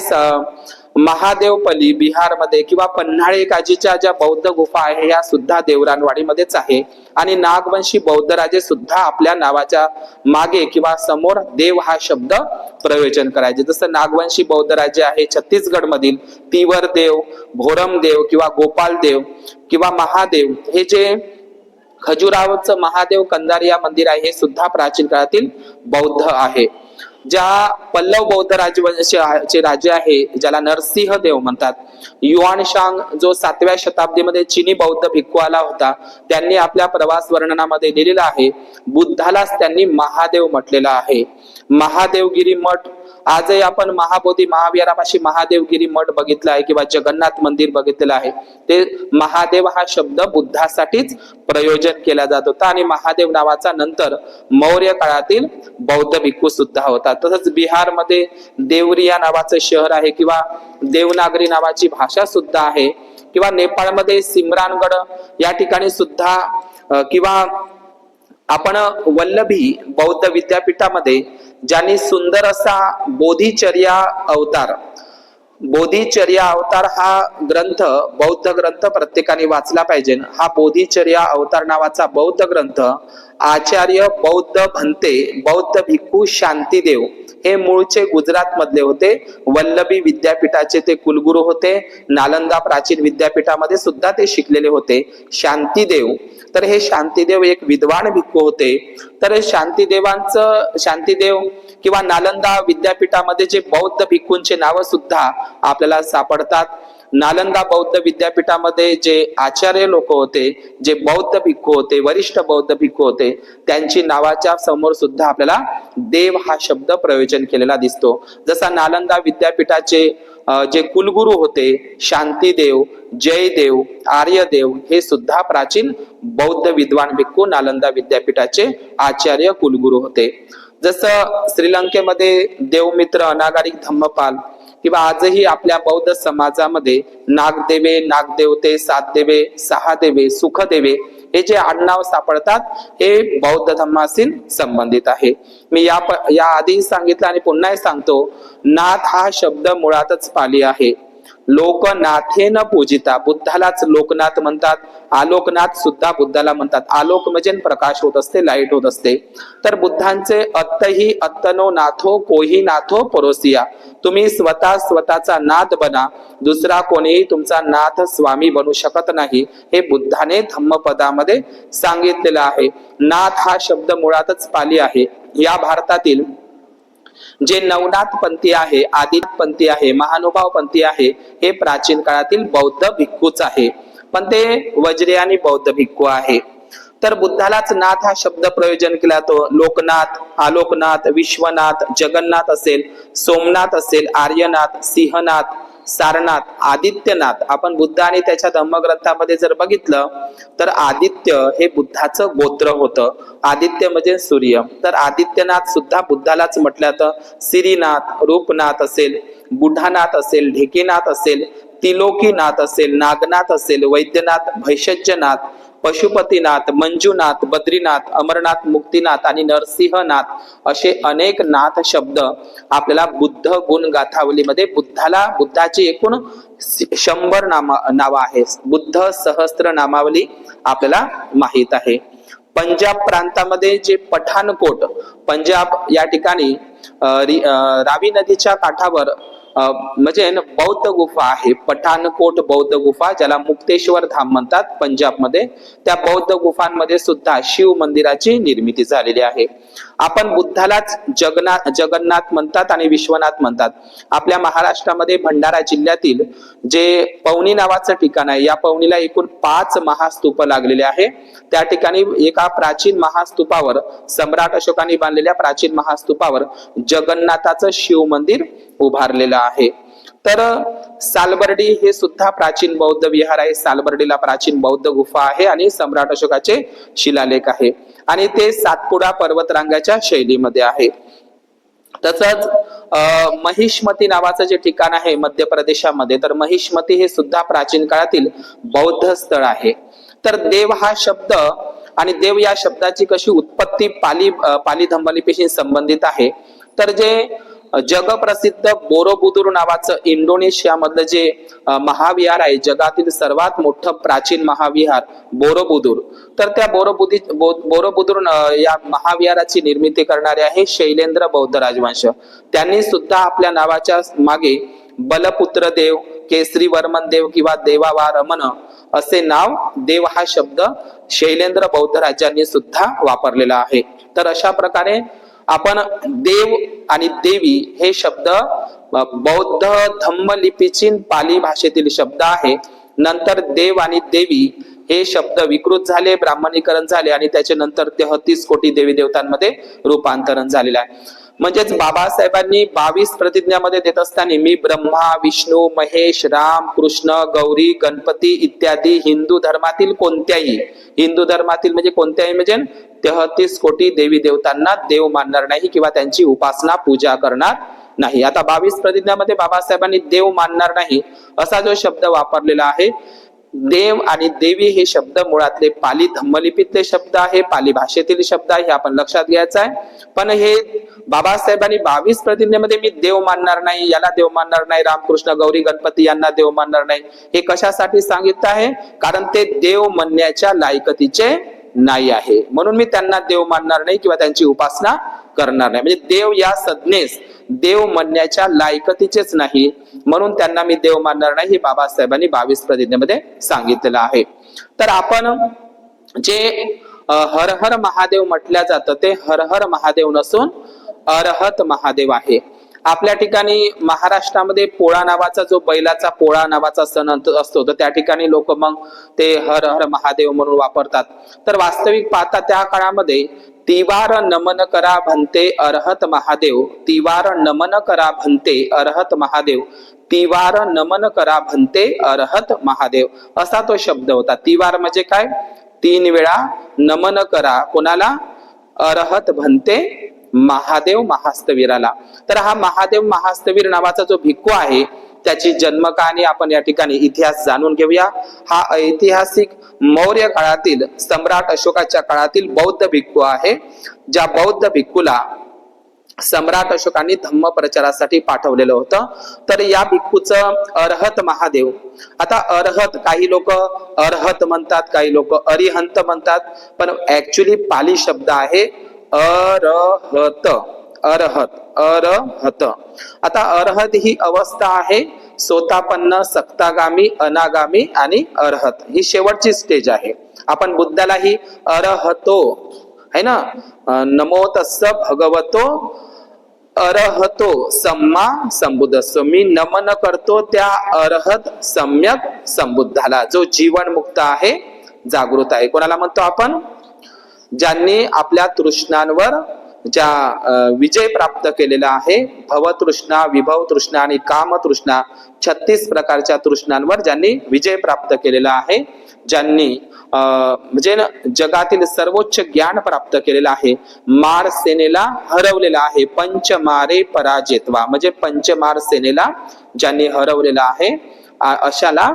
महादेवपल्ली बिहारमध्ये किंवा पन्हाळे काजीच्या ज्या बौद्ध गुफा आहे या सुद्धा देवरानवाडीमध्येच आहे। आणि नागवंशी बौद्ध राजे सुद्धा आपल्या नावाच्या मागे किंवा समोर देव हा शब्द प्रयोजन करायचे। जसं नागवंशी बौद्ध राज्य आहे छत्तीसगड मधील तिवर देव, भोरम देव किंवा गोपाल देव किंवा महादेव, हे जे खजुराहोचं महादेव कंदारिया मंदिर आहे हे सुद्धा प्राचीन काळातील बौद्ध आहे। ज्या पल्लव बौद्ध राजवंशाचे राजे आहे ज्याला नरसिंह देव म्हणतात, युआनशांग जो 7व्या शताब्दीमध्ये चीनी बौद्ध भिक्खू आला होता, त्यांनी आपल्या प्रवास वर्णनामध्ये लिहिलेलं आहे बुद्धालाच त्यांनी महादेव म्हटलेला आहे। महादेवगिरी मठ, आजही आपण महाबोधी महाविहारापाशी महादेवगिरी मठ बघितला आहे किंवा जगन्नाथ मंदिर बघितलेलं आहे, ते महादेव हा शब्द बुद्धासाठीच प्रयोजन केला जात होता। आणि महादेव नावाचा नंतर मौर्य काळातील बौद्ध भिक्खू सुद्धा होता। तसंच बिहारमध्ये देवरिया नावाचं शहर आहे किंवा देवनागरी नावाची भाषा सुद्धा आहे, किंवा नेपाळमध्ये सिमरानगड या ठिकाणी सुद्धा, किंवा आपण वल्लभी बौद्ध विद्यापीठामध्ये ज्यांनी सुंदर असा बोधिचर्या अवतार हा ग्रंथ, बौद्ध ग्रंथ प्रत्येकाने वाचला पाहिजे। हा बोधिचर्या अवतार नावाचा बौद्ध ग्रंथ आचार्य बौद्ध भंते बौद्ध भिक्खू शांतीदेव हे मूळचे गुजरात मधले होते, वल्लभी विद्यापीठाचे ते कुलगुरू होते, नालंदा प्राचीन विद्यापीठामध्ये सुद्धा ते शिकलेले होते शांतीदेव। तर हे शांतीदेव एक विद्वान भिक्खू होते। तर शांतीदेव किंवा नालंदा विद्यापीठामध्ये जे बौद्ध भिक्खूंचे नाव सुद्धा आपल्याला सापडतात। नालंदा बौद्ध विद्यापीठामध्ये जे आचार्य लोक होते, जे बौद्ध भिक्खू होते, वरिष्ठ बौद्ध भिक्खू होते, त्यांची नावाच्या समोर सुद्धा आपल्याला देव हा शब्द प्रयोजन केलेला दिसतो। जसा नालंदा विद्यापीठाचे जे कुलगुरू होते शांतीदेव, जयदेव, आर्यदेव हे सुद्धा प्राचीन बौद्ध विद्वान भिक्खू नालंदा विद्यापीठाचे आचार्य कुलगुरू होते। जसं श्रीलंकेमध्ये देवमित्र, अनागारिक धम्मपाल, किंवा आजही आपल्या बौद्ध समाजामध्ये नागदेवे, नागदेवते, सातदेवे, सहादेवे, सुखदेवे हे जे आडनाव सापडतात हे बौद्ध धर्माशी संबंधित आहे। मी या आधी सांगितलं आणि पुन्हा सांगतो, नाथ हा शब्द मुळातच पाली आहे। लोकनाथेन पूजिता, बुद्धालाच लोकनाथ म्हणतात, आलोकनाथ सुद्धा बुद्धाला म्हणतात। आलोक म्हणजे प्रकाश होत असते, लाईट होत असते। तर बुद्धांचे अत्तही अत्तनो नाथो कोही नाथो परोसिया, तुम्ही स्वतःचा नाथ बना, दुसरा कोणीही तुमचा नाथ स्वामी बनू शकत नाही, हे बुद्धाने धम्मपदामध्ये सांगितलेलं आहे। नाथ हा शब्द मुळातच पाली आहे। या भारतातील जे नवनाथ पंथी आहे, आदिनाथ पंथी आहे, महानुभाव पंथी आहे, हे प्राचीन काळातील बौद्ध भिक्खूच आहे, पण ते वज्रयानी बौद्ध भिक्खू आहे। तर बुद्धालाच नाथ हा शब्द प्रयोजन केला तो लोकनाथ, आलोकनाथ, विश्वनाथ, जगन्नाथ असेल, सोमनाथ असेल, आर्यनाथ, सिंहनाथ, सारनाथ, आदित्यनाथ। आपण बुद्ध आणि त्याच्या धम्मग्रंथामध्ये जर बघितलं तर आदित्य हे बुद्धाचं गोत्र होतं। आदित्य म्हणजे सूर्य। तर आदित्यनाथ सुद्धा बुद्धालाच म्हटलं तर सिरीनाथ, रूपनाथ असेल, बुढानाथ असेल, ढेकीनाथ असेल, तिलोकीनाथ असेल, नागनाथ असेल, वैद्यनाथ, भैषज्यनाथ, पशुपतीनाथ, मंजुनाथ, बद्रीनाथ, अमरनाथ, मुक्तीनाथ आणि नरसिंहनाथ असे अनेक नाथ शब्द आपल्याला बुद्ध गुण गाथावलीमध्ये बुद्धाची एकूण 100 नाव आहे. बुद्ध सहस्त्र नामावली आपल्याला माहित आहे. पंजाब प्रांतामध्ये जे पठाणकोट, पंजाब या ठिकाणी रावी नदीच्या काठावर म्हणजे बौद्ध गुफा आहे. पठाणकोट बौद्ध गुफा, ज्याला मुक्तेश्वर धाम म्हणतात पंजाबमध्ये, त्या बौद्ध गुफांमध्ये सुद्धा शिव मंदिराची निर्मिती झालेली आहे. आपण बुद्धालाच जगन्नाथ म्हणतात आणि विश्वनाथ म्हणतात. आपल्या महाराष्ट्रामध्ये भंडारा जिल्ह्यातील जे पवनी नावाचं ठिकाण आहे, या पवनीला एकूण 5 महास्तूप लागलेले आहे. त्या ठिकाणी एका प्राचीन महास्तूपावर, सम्राट अशोकाने बांधलेल्या प्राचीन महास्तूपावर जगन्नाथाचं शिव मंदिर उभारलेलं आहे. तर सालबर्डी हे सुद्धा प्राचीन बौद्ध विहार आहे. सालबर्डीला प्राचीन बौद्ध गुफा आहे आणि सम्राट अशोकाचे शिलालेख आहे आणि ते सातपुडा पर्वतरांगाच्या शैलीमध्ये आहे. तसंच महिष्मती नावाचं जे ठिकाण आहे मध्य प्रदेशामध्ये, तर महिष्मती हे सुद्धा प्राचीन काळातील बौद्ध स्थळ आहे. तर देव हा शब्द आणि देव या शब्दाची कशी उत्पत्ती पाली धम्मलिपीशी संबंधित आहे. तर जे जगप्रसिद्ध बोरोबुदूर नावाचं इंडोनेशिया मधलं जे महाविहार आहे, जगातील सर्वात मोठं प्राचीन महाविहार बोरोबुदूर, तर त्या बोरोबुदूर या महाविहाराची निर्मिती करणारे आहे शैलेंद्र बौद्ध राजवंश. त्यांनी सुद्धा आपल्या नावाच्या मागे बलपुत्र देव, केसरी वर्मन देव किंवा देवावा रमन असे नाव, देव हा शब्द शैलेंद्र बौद्ध राजांनी सुद्धा वापरलेला आहे. तर अशा प्रकारे आपण देव आणि देवी हे शब्द बौद्ध धम्म लिपीची पाली भाषेतील शब्द आहे. नंतर देव आणि देवी हे शब्द विकृत झाले, ब्राह्मणीकरण झाले आणि त्याच्या नंतर 33 कोटी देवी देवतांमध्ये रूपांतरण झालेलं आहे. म्हणजेच बाबासाहेबांनी 22 प्रतिज्ञामध्ये देत असताना मी ब्रह्मा, विष्णू, महेश, राम, कृष्ण, गौरी, गणपती इत्यादी हिंदू धर्मातील कोणत्याही, हिंदू धर्मातील म्हणजे कोणत्याही म्हणजे 33 कोटी देवी देवतांना देव मानणार नाही किंवा त्यांची उपासना पूजा करणार नाही. आता 22 प्रतिज्ञामध्ये बाबासाहेबांनी देव मानणार नाही असा जो शब्द वापरलेला आहे, देव आणि देवी हे शब्द मुळातले पाली धम्मलिपीतले शब्द आहे, पाली भाषेतील शब्द आहे, हे आपण लक्षात घ्यायचं आहे. पण हे बाबासाहेबांनी 22 प्रतिज्ञेमध्ये मी देव मानणार नाही, याला देव मानणार नाही, रामकृष्ण गौरी गणपती यांना देव मानणार नाही, हे कशासाठी सांगितलं आहे? कारण ते देव म्हणण्याच्या लायकीचे नाही आहे, म्हणून मी त्यांना देव मानणार नाही किंवा त्यांची उपासना करणार नाही. म्हणजे देव या संज्ञेस देव म्हणण्याच्या लायकीचेच नाही, म्हणून त्यांना मी देव मानणार नाही, हे बाबासाहेबांनी 22 प्रतिज्ञेमध्ये सांगितलेलं आहे. तर आपण जे हर हर महादेव म्हटल्या जातं ते हर हर महादेव नसून अरहत महादेव आहे. आपल्या ठिकाणी महाराष्ट्रामध्ये पोळा नावाचा जो बैलाचा पोळा नावाचा सण असतो, तर त्या ठिकाणी लोक मग ते हर हर महादेव म्हणून वापरतात. तर वास्तविक पाहता त्या काळामध्ये तिवार नमन करा भन्ते अरहत महादेव, तिवार नमन करा भन्ते अरहत महादेव, तिवार नमन करा भन्ते अरहत महादेव असा तो शब्द होता. तिवार म्हणजे काय? 3 वेळा नमन करा कोणाला? अरहत भन्ते महादेव महास्तवीराला. तर हा महादेव महास्तवीर नावाचा जो भिक्खू आहे त्याची जन्म कहाणी आपण या ठिकाणी इतिहास जाणून घेऊया. हा ऐतिहासिक मौर्य काळातील सम्राट अशोकाच्या काळातील बौद्ध भिक्खू आहे. ज्या बौद्ध भिक्खूला सम्राट अशोकांनी धम्म प्रचारासाठी पाठवलेलं होतं. तर या भिक्खूचं अरहत महादेव, आता अरहत काही लोक अरहत म्हणतात, काही लोक अरिहंत म्हणतात, पण ऍक्च्युली पाली शब्द आहे अरहत, अरहत, अरहत. आता अरहत ही अवस्था आहे, सोतापन्न, सक्तागामी, अनागामी आणि अरहत ही शेवटची स्टेज आहे. आपण बुद्धालाही अरहतो है ना, नमो तस्स भगवतो अरहतो सम्मा संबुद्धस्व, मी नमन करतो त्या अरहत सम्यक संबुद्धाला जो जीवन मुक्त आहे, जागृत आहे. कोणाला म्हणतो आपण? ज्यांनी आपल्या तृष्णांवर ज्या विजय प्राप्त केलेला आहे, भवतृष्णा, विभव तृष्णा आणि काम तृष्णा, 36 प्रकारच्या तृष्णांवर ज्यांनी विजय प्राप्त केलेला आहे, ज्यांनी म्हणजे जगातील सर्वोच्च ज्ञान प्राप्त केलेलं आहे, मार सेनेला हरवलेला आहे, पंचमारे पराजित्वा म्हणजे पंचमार सेनेला ज्यांनी हरवलेला आहे, अशाला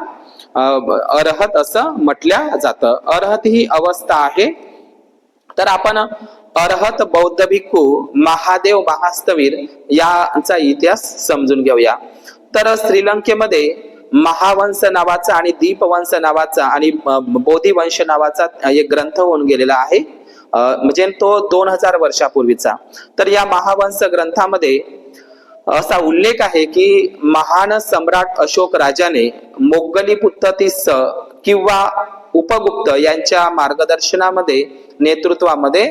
अरहत असं म्हटल्या जातं. अरहत ही अवस्था आहे. तर आपण अरहत बौद्ध भिक्खू महादेव महास्तवीर यांचा इतिहास समजून घेऊया. तर श्रीलंकेमध्ये महावंश नावाचा आणि दीपवंश नावाचा आणि बोधिवंश नावाचा एक ग्रंथ होऊन गेलेला आहे, म्हणजे तो 2000 वर्षापूर्वीचा. तर या महावंश ग्रंथामध्ये असा उल्लेख आहे की महान सम्राट अशोक राजाने मोग्गलीपुत्ततीस किंवा उपगुप्त यांच्या मार्गदर्शनामध्ये नेतृत्वामध्ये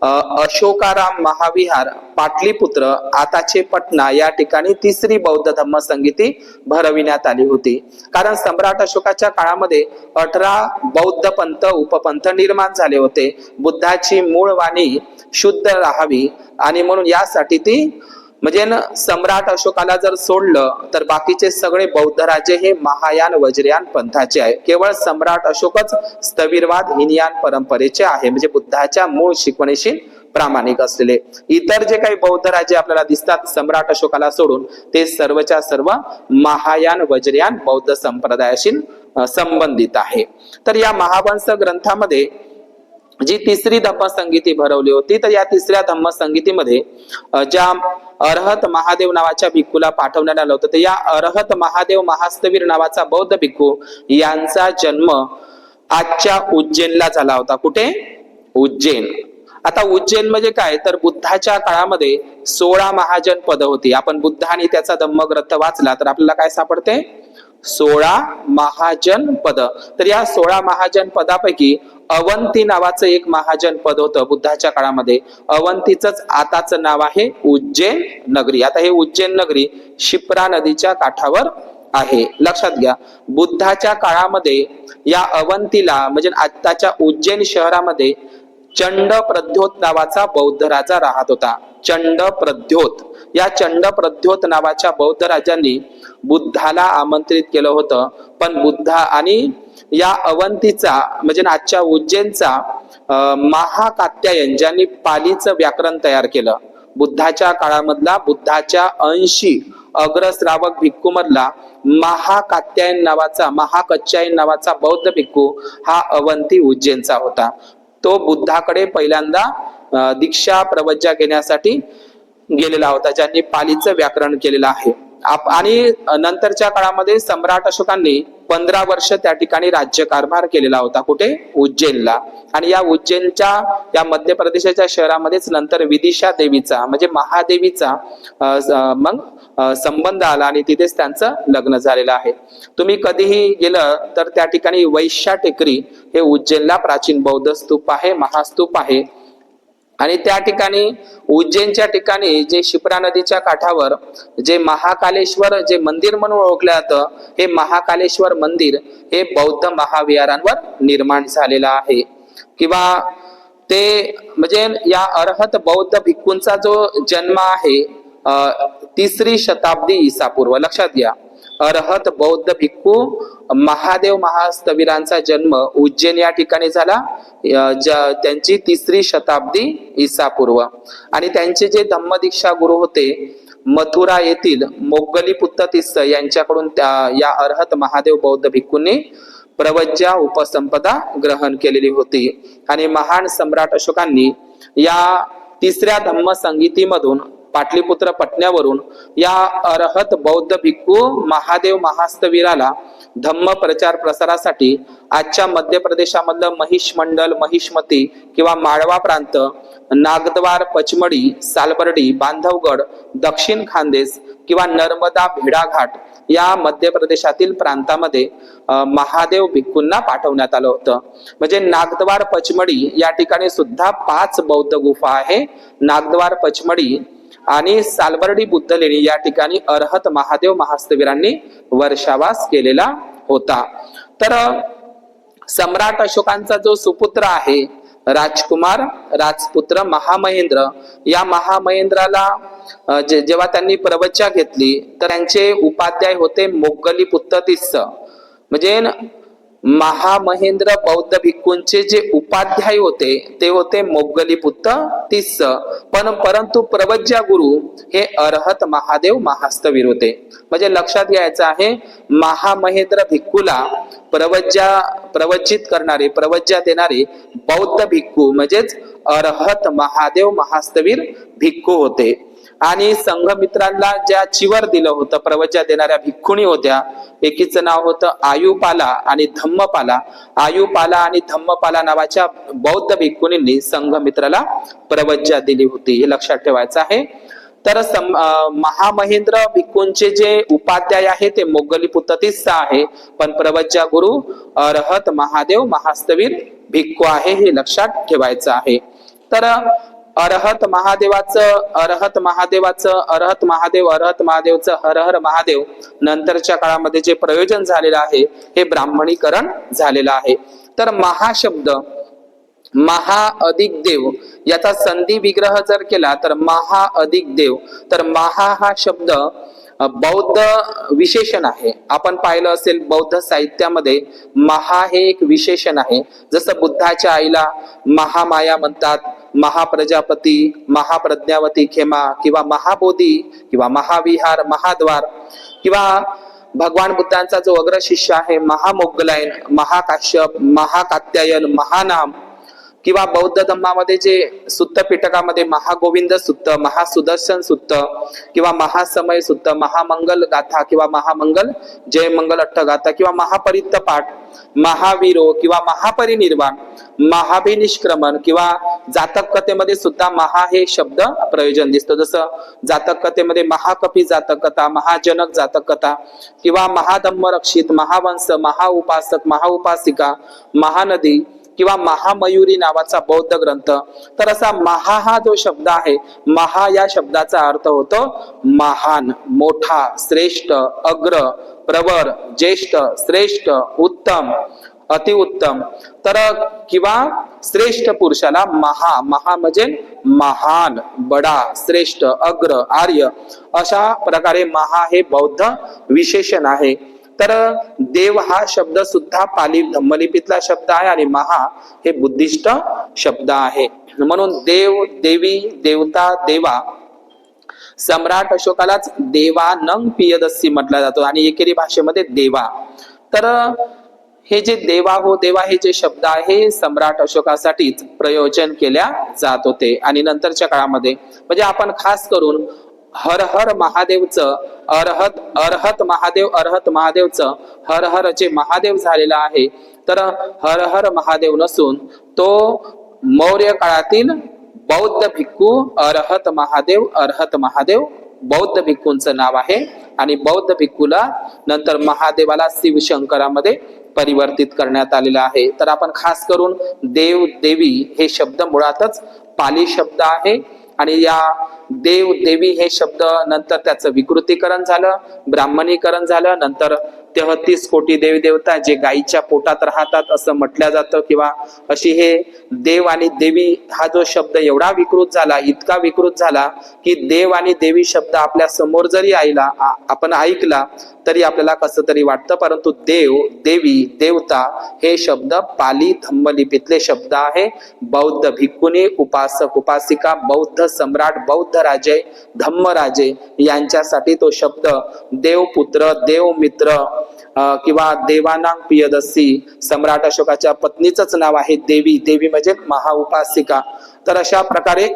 अशोकाराम महाविहार पाटलीपुत्र आताचे पटना या ठिकाणी तिसरी बौद्ध धम्म संगीती भरविण्यात आली होती. कारण सम्राट अशोकाच्या काळामध्ये 18 बौद्ध पंथ उपपंथ निर्माण झाले होते. बुद्धाची मूळ वाणी शुद्ध राहावी आणि म्हणून यासाठी ती म्हणजे सम्राट अशोकाला जर सोडलं तर बाकीचे सगळे बौद्ध राज्य हे महायान वज्रयान पंथाचे आहे. केवळ सम्राट अशोकच स्थविरवाद हिनयान परंपरेचे आहे, म्हणजे बुद्धाच्या मूळ शिकवणीशी प्रामाणिक असलेले. इतर जे काही बौद्ध राज्य आपल्याला दिसतात सम्राट अशोकाला सोडून ते सर्वच्या सर्व महायान वज्रयान बौद्ध संप्रदायाशी संबंधित आहे. तर या महावंश ग्रंथामध्ये जी तिसरी धम्मसंगीती भरवली होती, तर या तिसऱ्या धम्मसंगीतीमध्ये ज्या अरहत महादेव नावाच्या भिक्खूला पाठवण्यात आलं होतं, तर या अरहत महादेव महास्तवीर नावाचा बौद्ध भिक्खू यांचा जन्म आजच्या उज्जैनला झाला होता. कुठे? उज्जैन. आता उज्जैन म्हणजे काय, तर बुद्धाच्या काळामध्ये 16 महाजन पद होती. आपण बुद्ध आणि त्याचा धम्मग्रंथ वाचला तर आपल्याला काय सापडते? 16 महाजन पद. तर या 16 महाजन पदापैकी अवंती नावाचं एक महाजन पद होतं बुद्धाच्या काळामध्ये. अवंतीचंच आताचं नाव आहे उज्जैन नगरी. आता हे उज्जैन नगरी शिप्रा नदीच्या काठावर आहे. लक्षात घ्या, बुद्धाच्या काळामध्ये या अवंतीला म्हणजे आताच्या उज्जैन शहरामध्ये चंड प्रद्योत नावाचा बौद्ध राजा राहत होता. चंड प्रद्योत. या चंड प्रद्योत नावाच्या बौद्ध राजांनी बुद्धाला आमंत्रित केलं होतं, पण बुद्धा आणि या अवंतीचा म्हणजे आजच्या उज्जैनचा महाकात्यायन ज्यांनी पालीचं व्याकरण तयार केलं, बुद्धाच्या काळामधला बुद्धाच्या 80 अग्रश्रावक भिक्खू मधला महाकात्यायन नावाचा बौद्ध भिक्खू हा अवंती उज्जैनचा होता. तो बुद्धाकडे पहिल्यांदा दीक्षा प्रवज्जा घेण्यासाठी गेलेला होता, ज्यांनी पालीचं व्याकरण केलेलं आहे. आणि नंतरच्या काळामध्ये सम्राट अशोकांनी 15 वर्ष त्या ठिकाणी राज्यकारभार केलेला होता. कुठे? उज्जैनला. आणि या उज्जैनच्या या मध्य प्रदेशाच्या शहरामध्येच नंतर विदिशा देवीचा म्हणजे महादेवीचा मग संबंध आला आणि तिथेच त्यांचं लग्न झालेलं आहे. तुम्ही कधीही गेलं तर त्या ठिकाणी वैश्या टेकरी हे उज्जैनला प्राचीन बौद्ध स्तूप आहे, महास्तूप आहे. आणि त्या ठिकाणी उज्जैनच्या ठिकाणी जे शिप्रा नदीच्या काठावर जे महाकालेश्वर जे मंदिर म्हणून ओळखलं जातं, हे महाकालेश्वर मंदिर हे बौद्ध महाविहारांवर निर्माण झालेलं आहे. किंवा ते म्हणजे या अरहत बौद्ध भिक्खूंचा जो जन्म आहे 3री शताब्दी ईसापूर्व. लक्षात घ्या, अरहत बौद्ध भिक्खू महादेव महास्तवीरांचा जन्म उज्जैन या ठिकाणी झाला, त्यांची 3री शताब्दी ईसापूर्व. आणि त्यांचे जे धम्मदीक्षा गुरु होते मथुरा येथील मोग्गलीपुत्ततीस यांच्याकडून या अरहत महादेव बौद्ध भिक्खूंनी प्रवज्जा उपसंपदा ग्रहण केलेली होती. आणि महान सम्राट अशोकांनी या तिसऱ्या धम्म संगीतीमधून पाटलीपुत्र पटण्यावरून या अरहत बौद्ध भिक्खू महादेव महास्तवीराला धम्म प्रचार प्रसारासाठी आजच्या मध्य प्रदेशामधलं महिष मंडल, महिष्मती किंवा माळवा प्रांत, नागद्वार, पचमडी, सालबर्डी, बांधवगड, दक्षिण खानदेश किंवा नर्मदा भेडाघाट या मध्य प्रदेशातील प्रांतामध्ये महादेव भिक्खूंना पाठवण्यात आलं होतं. म्हणजे नागद्वार पचमडी या ठिकाणी सुद्धा 5 बौद्ध गुफा आहे. नागद्वार पचमडी आणि सालबर्डी बुद्धलेणी या ठिकाणी अरहत महादेव महास्तवीरांनी वर्षावास केलेला होता. तर सम्राट अशोकांचा जो सुपुत्र आहे राजकुमार राजपुत्र महामहेंद्र, या महामहेंद्राला जेव्हा त्यांनी प्रवज्जा घेतली तर त्यांचे उपाध्याय होते मोग्गलीपुत्ततीस. म्हणजे महामहेंद्र बौद्ध भिक्खूंचे जे उपाध्याय होते ते होते मोग्गलीपुत्त तिस्स, परंतु प्रवज्या गुरु हे अरहत महादेव महास्तवीर होते. म्हणजे लक्षात घ्यायचं आहे, महामहेंद्र भिक्खूला प्रवज्जित करणारे, प्रवज्या देणारे बौद्ध भिक्खू म्हणजेच अरहत महादेव महास्तवीर भिक्खू होते. आणि संघमित्रांना ज्या चिवर दिलं होतं, प्रवज्या देणाऱ्या भिक्खुणी होत्या, एकीचं नाव होतं आयुपाला आणि धम्मपाला. आयुपाला आणि धम्मपाला नावाच्या बौद्ध भिक्खुनींनी संघमित्राला प्रवज्या दिली होती, हे लक्षात ठेवायचं आहे. तर महामहेंद्र भिक्खूंचे जे उपाध्याय आहे ते मोग्गलीपुत्त तिस्स आहे, पण प्रवज्या गुरु अरहत महादेव महास्तवीर भिक्खू आहे, हे लक्षात ठेवायचं आहे. तर अरहत महादेवचं हर हर महादेव नंतरच्या काळामध्ये जे प्रयोजन झालेलं आहे हे ब्राह्मणीकरण झालेलं आहे. तर महाशब्द महा अधिक देव याचा संधी विग्रह जर केला तर महा अधिक देव, तर महा हा शब्द बौद्ध विशेषण आहे. आपण पाहिलं असेल बौद्ध साहित्यामध्ये महा हे एक विशेषण आहे. जसं बुद्धाच्या आईला महामाया म्हणतात, महाप्रजापती, महाप्रज्ञावती खेमा किंवा महाबोधी किंवा महाविहार, महाद्वार, किंवा भगवान बुद्धांचा जो अग्र शिष्य आहे महामोग्गलायन, महाकाश्यप, महाकात्यायन, महानाम, किंवा बौद्ध धम्मामध्ये जे सुत्त पिटकामध्ये महागोविंद सुत्त, महासुदर्शन सुत्त किंवा महासमय सुत्त, महामंगल गाथा किंवा महामंगल जय मंगल अट्टगाथा किंवा महापरित्त पाठ, महावीरो किंवा महापरिनिर्वाण, महाभिनिष्क्रमण किंवा जातक कथेमध्ये सुद्धा महा हे शब्द प्रयोजन दिसतो. जसं जातक कथेमध्ये महाकपी जातक कथा, महाजनक जातक कथा किंवा महाधम्मरक्षित, महावंश, महाउपासक, महाउपासिका, महानदी किंवा महामयुरी नावाचा बौद्ध ग्रंथ. तर असा महा हा जो शब्द आहे, महा या शब्दाचा अर्थ होतो महान, मोठा, श्रेष्ठ, अग्र, प्रवर, ज्येष्ठ, श्रेष्ठ, उत्तम, अतिउत्तम. तर किंवा श्रेष्ठ पुरुषाला महा, महा म्हणजे महान, बडा, श्रेष्ठ, अग्र, आर्य, अशा प्रकारे महा हे बौद्ध विशेषण आहे. तर देव हा शब्द सुद्धा पाली धम्मलिपीतला शब्द आहे आणि महा हे बुद्धिस्ट शब्द आहे. म्हणून देव, देवी, देवता, देवा, सम्राट अशोकालाच देवानंग पियदस्सी म्हटला जातो आणि एकेरी भाषेमध्ये देवा. तर हे जे देवा हो देवा हे जे शब्द आहे सम्राट अशोकासाठीच प्रयोजन केल्या जात होते. आणि नंतरच्या काळामध्ये म्हणजे आपण खास करून हर हर महादेवचं अरहत महादेवचं हर हर जे महादेव झालेला आहे, तर हर हर महादेव नसून तो मौर्य काळातील बौद्ध भिक्खू अरहत महादेव बौद्ध भिक्खूंचं नाव आहे. आणि बौद्ध भिक्खूला नंतर महादेवाला शिवशंकरामध्ये परिवर्तित करण्यात आलेला आहे. तर आपण खास करून देव, देवी हे शब्द मुळातच पाली शब्द आहे आणि या देव, देवी हे शब्द नंतर त्याचं विकृतीकरण झालं, ब्राह्मणीकरण झालं. नंतर 33 कोटी देवी देवता जे गायीच्या पोटात राहतात असं म्हटलं जातं, किंवा अशी हे देव आणि देवी हा जो शब्द एवढा विकृत झाला, इतका विकृत झाला की देव आणि देवी शब्द आपल्या समोर जरी आपण ऐकला तरी आपल्याला कसं तरी वाटतं. परंतु देव, देवी, देवता हे शब्द पाली धम्मलिपीतले शब्द आहे. बौद्ध भिक्खुनी, उपासक, उपासिका, बौद्ध सम्राट, बौद्ध राजे, धम्मराजे यांच्यासाठी तो शब्द देवपुत्र, देवमित्र किंवा देवानांग पियदस्सी, सम्राट अशोकाच्या पत्नीचंच नाव आहे देवी. देवी म्हणजे महाउपासिका. तर अशा प्रकारे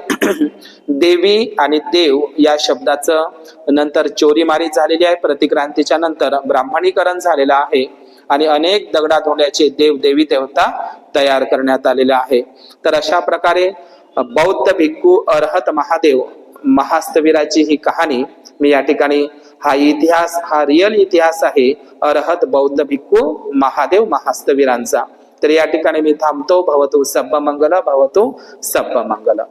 देवी आणि देव या शब्दाचं नंतर चोरीमारी झालेली आहे. प्रतिक्रांतीच्या नंतर ब्राह्मणीकरण झालेलं आहे आणि अनेक दगडाधोंड्याचे देव, देवी, देवता तयार करण्यात आलेले आहे. तर अशा प्रकारे बौद्ध भिक्खू अरहत महादेव महास्तवीराची ही कहाणी मी या ठिकाणी, हा इतिहास हा रिअल इतिहास आहे अरहत बौद्ध भिक्खू महादेव महास्तवीरांचा. तर या ठिकाणी मी थांबतो. भवतु सब्ब मंगल, भवतु सब्ब मंगल.